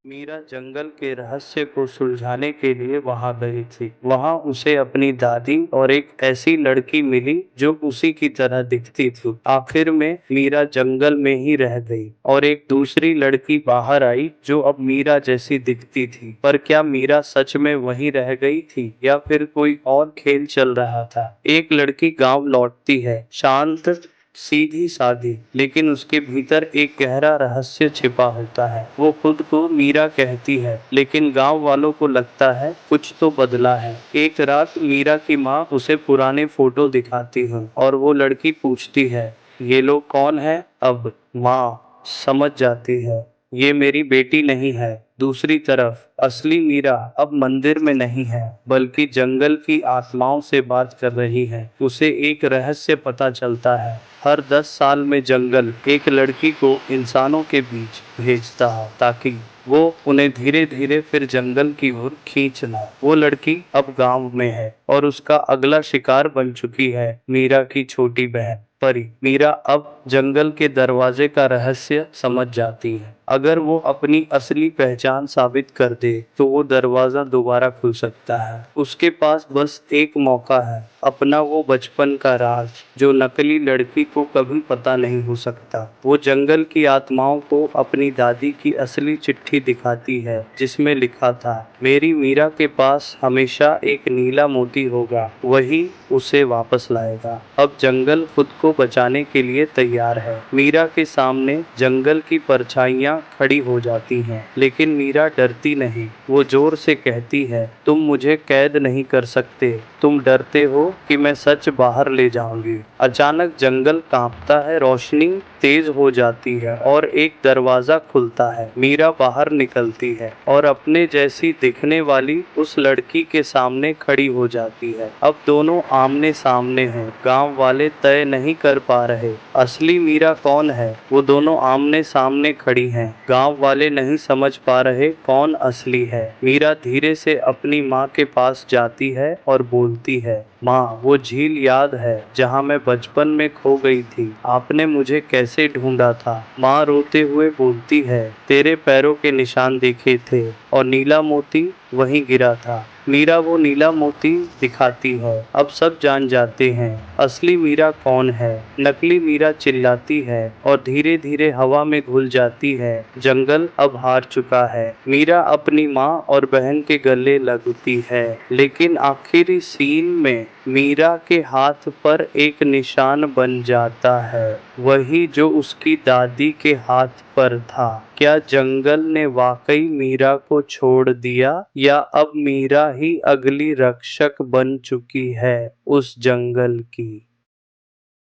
मीरा जंगल के रहस्य को सुलझाने के लिए वहां गई थी। वहां उसे अपनी दादी और एक ऐसी लड़की मिली जो उसी की तरह दिखती थी। आखिर में मीरा जंगल में ही रह गई और एक दूसरी लड़की बाहर आई जो अब मीरा जैसी दिखती थी। पर क्या मीरा सच में वहीं रह गई थी या फिर कोई और खेल चल रहा था? एक लड़की गांव लौटती है, शांत, सीधी सादी, लेकिन उसके भीतर एक गहरा रहस्य छिपा होता है। वो खुद को मीरा कहती है, लेकिन गांव वालों को लगता है कुछ तो बदला है। एक रात मीरा की माँ उसे पुराने फोटो दिखाती है और वो लड़की पूछती है, ये लोग कौन है? अब माँ समझ जाती है, ये मेरी बेटी नहीं है। दूसरी तरफ असली मीरा अब मंदिर में नहीं है, बल्कि जंगल की आत्माओं से बात कर रही है। उसे एक रहस्य पता चलता है, हर 10 साल में जंगल एक लड़की को इंसानों के बीच भेजता है ताकि वो उन्हें धीरे धीरे फिर जंगल की ओर खींच लाए। वो लड़की अब गांव में है और उसका अगला शिकार बन चुकी है मीरा की छोटी बहन परी। मीरा अब जंगल के दरवाजे का रहस्य समझ जाती है। अगर वो अपनी असली पहचान साबित कर दे तो वो दरवाजा दोबारा खुल सकता है। उसके पास बस एक मौका है, अपना वो बचपन का राज जो नकली लड़की को कभी पता नहीं हो सकता। वो जंगल की आत्माओं को अपनी दादी की असली चिट्ठी दिखाती है, जिसमें लिखा था, मेरी मीरा के पास हमेशा एक नीला मोती होगा, वही उसे वापस लाएगा। अब जंगल खुद को बचाने के लिए तैयार है। मीरा के सामने जंगल की परछाइयां खड़ी हो जाती हैं, लेकिन मीरा डरती नहीं। वो जोर से कहती है, तुम मुझे कैद नहीं कर सकते, तुम डरते हो कि मैं सच बाहर ले जाऊंगी। अचानक जंगल कांपता है, रोशनी तेज हो जाती है और एक दरवाजा खुलता है। मीरा बाहर निकलती है और अपने जैसी दिखने वाली उस लड़की के सामने खड़ी हो जाती है। अब दोनों आमने सामने हैं। गांव वाले तय नहीं कर पा रहे असली मीरा कौन है। वो दोनों आमने सामने खड़ी हैं। गांव वाले नहीं समझ पा रहे कौन असली है। मीरा धीरे से अपनी माँ के पास जाती है और बोलती है, माँ, वो झील याद है जहाँ मैं बचपन में खो गई थी? आपने मुझे कैसे ढूंढा था? माँ रोते हुए बोलती है, तेरे पैरों के निशान देखे थे और नीला मोती वहीं गिरा था। मीरा वो नीला मोती दिखाती है। अब सब जान जाते हैं असली मीरा कौन है। नकली मीरा चिल्लाती है और धीरे धीरे हवा में घुल जाती है। जंगल अब हार चुका है। मीरा अपनी माँ और बहन के गले लगती है, लेकिन आखिरी सीन में मीरा के हाथ पर एक निशान बन जाता है, वही जो उसकी दादी के हाथ पर था। क्या जंगल ने वाकई मीरा को छोड़ दिया या अब मीरा ही अगली रक्षक बन चुकी है उस जंगल की?